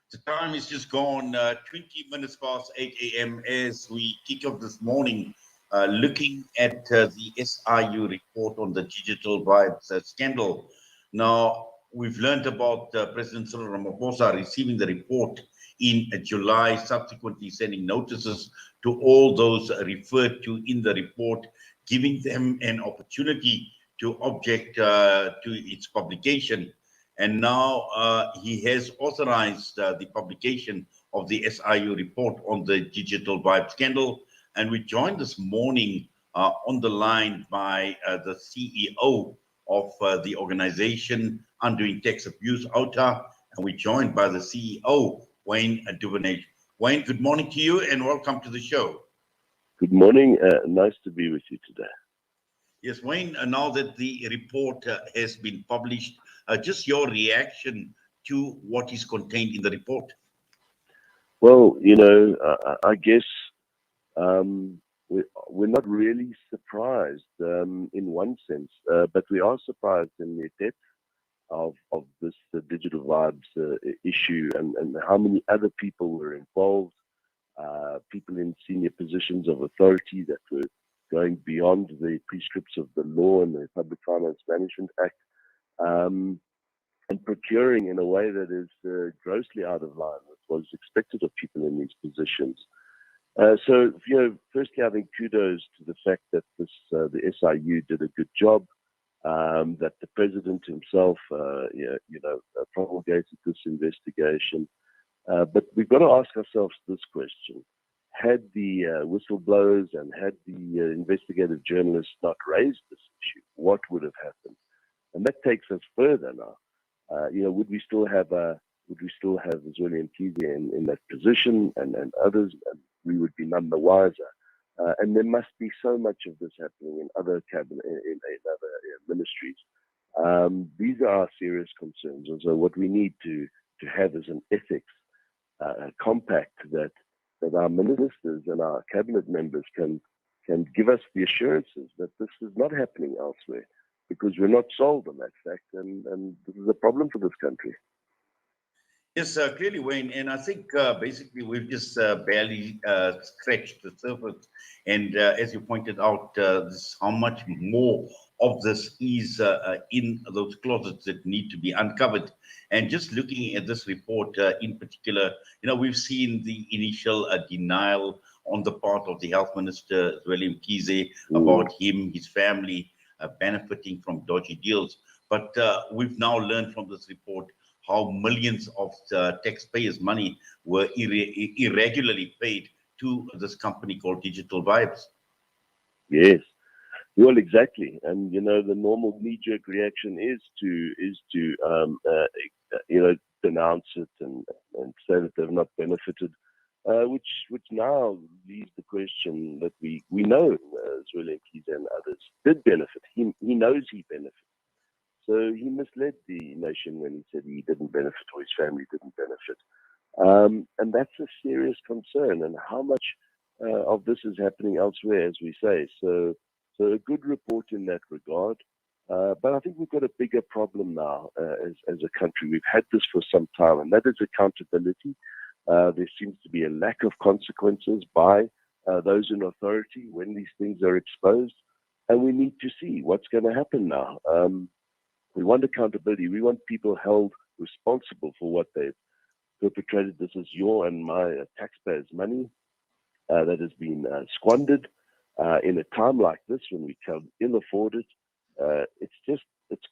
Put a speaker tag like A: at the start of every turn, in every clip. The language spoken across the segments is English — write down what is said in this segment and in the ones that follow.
A: The time is just gone, 20 minutes past 8 a.m. as we kick off this morning, looking at the SIU report on the digital vibes scandal. Now, we've learned about President Cyril Ramaphosa receiving the report in July, subsequently sending notices to all those referred to in the report, giving them an opportunity to object to its publication. And now he has authorized the publication of the SIU report on the digital vibe scandal. And we joined this morning on the line by the CEO of the organization Undoing Tax Abuse, OUTA, and we're joined by the CEO, Wayne Duvenage. Wayne, good morning to you and welcome to the show.
B: Good morning. Nice to be with you today.
A: Yes, Wayne, now that the report has been published, just your reaction to what is contained in the report.
B: Well, I guess we're not really surprised in one sense, but we are surprised in the depth of this digital vibes issue and how many other people were involved, people in senior positions of authority that were going beyond the prescripts of the law and the Public Finance Management Act, and procuring in a way that is grossly out of line with what is expected of people in these positions. So, firstly, I think kudos to the fact that the SIU did a good job, that the president himself, promulgated this investigation. But we've got to ask ourselves this question. Had the whistleblowers and had the investigative journalists not raised this issue, what would have happened? And that takes us further now. Would we still have Zweli Mkhize in that position and others? And we would be none the wiser. And there must be so much of this happening in other cabinet, in other ministries. These are our serious concerns. And so what we need to have is an ethics compact that our ministers and our cabinet members can give us the assurances that this is not happening elsewhere, because we're not sold on that fact, and this is a problem for this country.
A: Yes, clearly, Wayne, and I think basically we've just barely scratched the surface. And as you pointed out, how much more of this is in those closets that need to be uncovered. And just looking at this report in particular, we've seen the initial denial on the part of the Health Minister, Zweli Mkhize, about him, his family benefiting from dodgy deals. But we've now learned from this report how millions of taxpayers' money were irregularly paid to this company called Digital Vibes.
B: Yes, well, exactly. And the normal knee-jerk reaction is to denounce it and say that they've not benefited, which now leaves the question that we know Zweli Mkhize and others did benefit. He knows he benefited. So he misled the nation when he said he didn't benefit or his family didn't benefit. And that's a serious concern, and how much of this is happening elsewhere, as we say. So a good report in that regard. But I think we've got a bigger problem now as a country. We've had this for some time, and that is accountability. There seems to be a lack of consequences by those in authority when these things are exposed. And we need to see what's going to happen now. We want accountability. We want people held responsible for what they've perpetrated. This is your and my taxpayers' money that has been squandered in a time like this when we can ill afford it. It's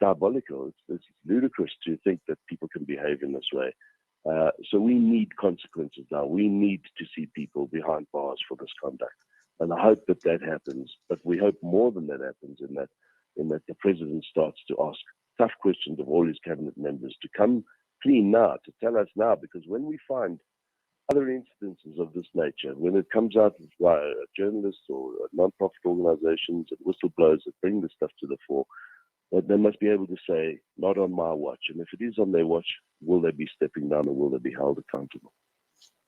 B: diabolical. It's ludicrous to think that people can behave in this way. So we need consequences now. We need to see people behind bars for this conduct. And I hope that happens. But we hope more than that happens in that the president starts to ask tough questions of all his cabinet members to come clean now, to tell us now, because when we find other instances of this nature, when it comes out via journalists or non-profit organizations and whistleblowers that bring this stuff to the fore, that they must be able to say, not on my watch. And if it is on their watch, will they be stepping down or will they be held accountable?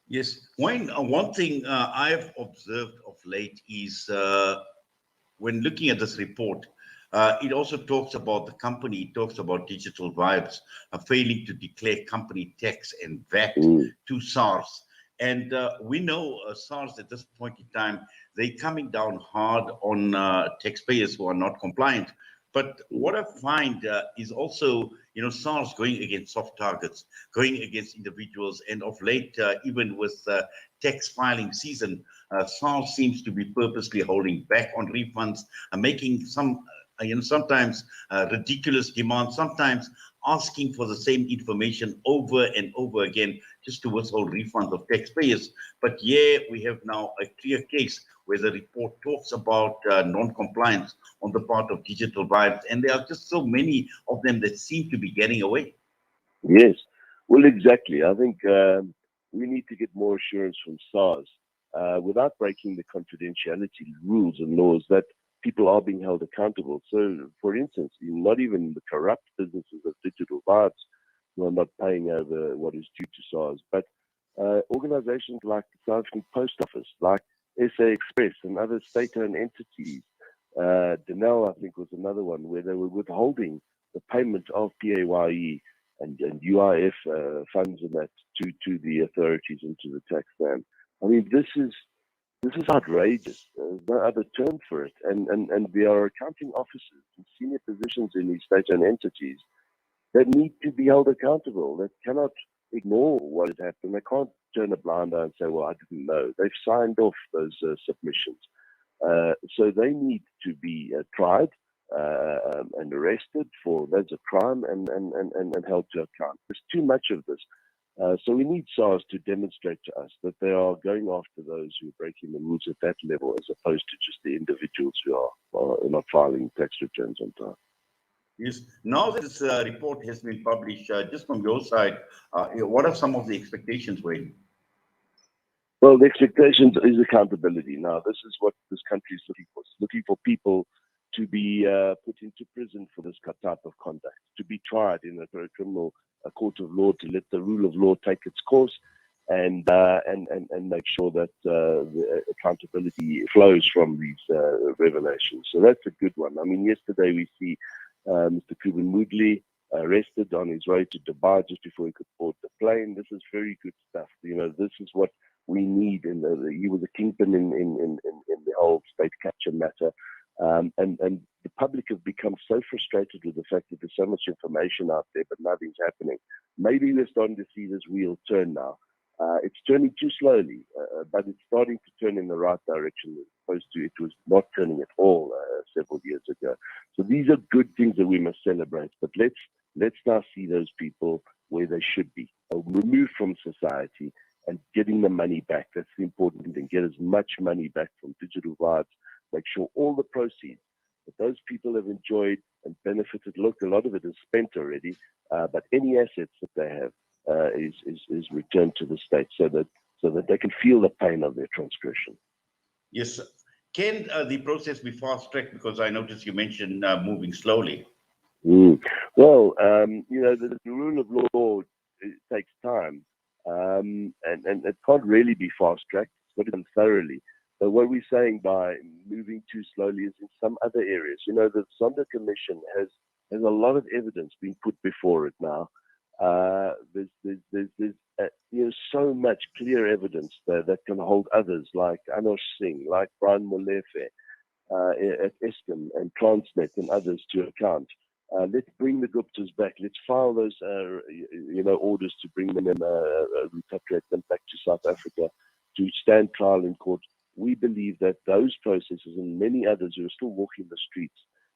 A: Yes. Wayne, one thing I've observed of late is when looking at this report, It also talks about the company, it talks about Digital Vibes failing to declare company tax and VAT to SARS. And we know SARS at this point in time, they're coming down hard on taxpayers who are not compliant. But what I find is also, SARS going against soft targets, going against individuals, and of late, even with tax filing season, SARS seems to be purposely holding back on refunds, making some, sometimes ridiculous demands, sometimes asking for the same information over and over again just to withhold refunds of taxpayers. But yeah, we have now a clear case where the report talks about non-compliance on the part of Digital Vibes, and there are just so many of them that seem to be getting away.
B: Yes, well, exactly. I think we need to get more assurance from SARS without breaking the confidentiality rules and laws that people are being held accountable. So, for instance, not even the corrupt businesses of Digital Vibes who are not paying over what is due to SARS, but organizations like the South African Post Office, like SA Express and other state-owned entities. Denel, I think, was another one where they were withholding the payment of PAYE and UIF funds and that to the authorities and to the tax man. I mean, this is outrageous. There's no other term for it. And there are accounting officers and senior positions in these state-owned entities that need to be held accountable, that cannot ignore what has happened. They can't turn a blind eye and say, well, I didn't know. They've signed off those submissions. So they need to be tried and arrested for that's a crime and held to account. There's too much of this. So we need SARS to demonstrate to us that they are going after those who are breaking the rules at that level, as opposed to just the individuals who are not filing tax returns on time.
A: Yes. Now that this report has been published, just from your side, what are some of the expectations, Wayne?
B: Well, the expectations is accountability. Now, this is what this country is looking for. It's looking for people to be put into prison for this type of conduct, to be tried in a criminal court of law, to let the rule of law take its course, and make sure that the accountability flows from these revelations. So that's a good one. I mean, yesterday we see Mr. Kuben Moodley arrested on his way to Dubai just before he could board the plane. This is very good stuff. This is what we need. He was a kingpin in the whole state capture matter. And the public have become so frustrated with the fact that there's so much information out there, but nothing's happening. Maybe we're starting to see this wheel turn now. It's turning too slowly, but it's starting to turn in the right direction, as opposed to it was not turning at all several years ago. So these are good things that we must celebrate. But let's now see those people where they should be, removed from society and getting the money back. That's the important thing. Get as much money back from Digital Vibes. Make sure all the proceeds that those people have enjoyed and benefited. Look, a lot of it is spent already, but any assets that they have is returned to the state so that they can feel the pain of their transgression.
A: Yes, sir. Can the process be fast-tracked? Because I noticed you mentioned moving slowly.
B: Well, the rule of law takes time, and it can't really be fast-tracked. It's got to be done thoroughly. But what we're saying by moving too slowly is in some other areas. The Sonda Commission has a lot of evidence being put before it now. There's so much clear evidence there that can hold others like Anosh Singh, like Brian Molefe at Eskom and Transnet and others to account. Let's bring the Guptas back. Let's file those orders to bring them repatriate them back to South Africa to stand trial in court. We believe that those processes and many others who are still walking the streets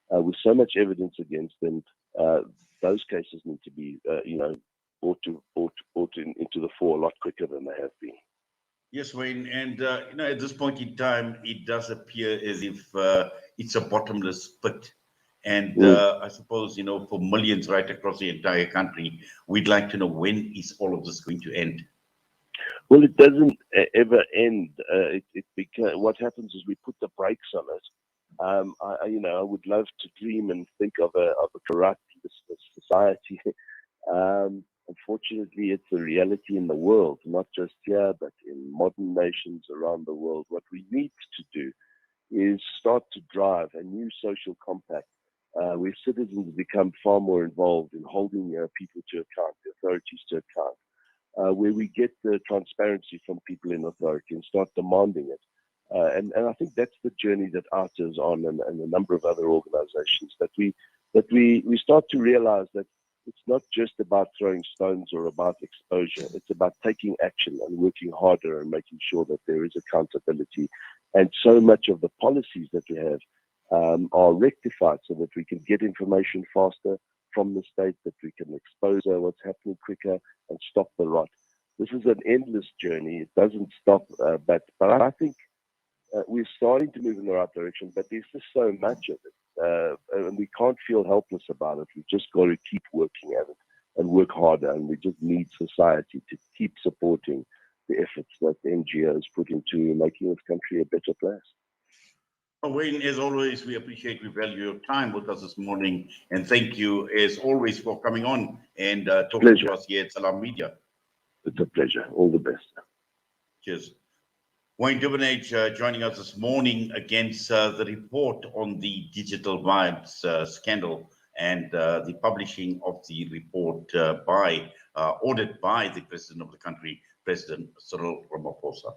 B: with so much evidence against them, those cases need to be, brought into the fore a lot quicker than they have been.
A: Yes, Wayne. And, at this point in time, it does appear as if it's a bottomless pit. And I suppose, for millions right across the entire country, we'd like to know, when is all of this going to end?
B: Well, it doesn't ever end. What happens is we put the brakes on it. I would love to dream and think of a corrupt society. Unfortunately, it's a reality in the world, not just here, but in modern nations around the world. What we need to do is start to drive a new social compact where citizens become far more involved in holding people to account, the authorities to account, where we get the transparency from people in authority and start demanding it. And I think that's the journey that OUTA is on, and a number of other organizations, that we start to realize that it's not just about throwing stones or about exposure. It's about taking action and working harder and making sure that there is accountability. And so much of the policies that we have are rectified so that we can get information faster from the state, that we can expose what's happening quicker and stop the rot. This is an endless journey. It doesn't stop, but I think we're starting to move in the right direction, but there's just so much of it. And we can't feel helpless about it. We've just got to keep working at it and work harder. And we just need society to keep supporting the efforts that the NGOs put into making this country a better place.
A: Well, Wayne, as always, we appreciate, we value your time with us this morning. And thank you, as always, for coming on and talking to us here at Salam Media.
B: It's a pleasure. All the best.
A: Cheers. Wayne Duvenage joining us this morning against the report on the digital violence scandal and the publishing of the report ordered by the President of the country, President Cyril Ramaphosa.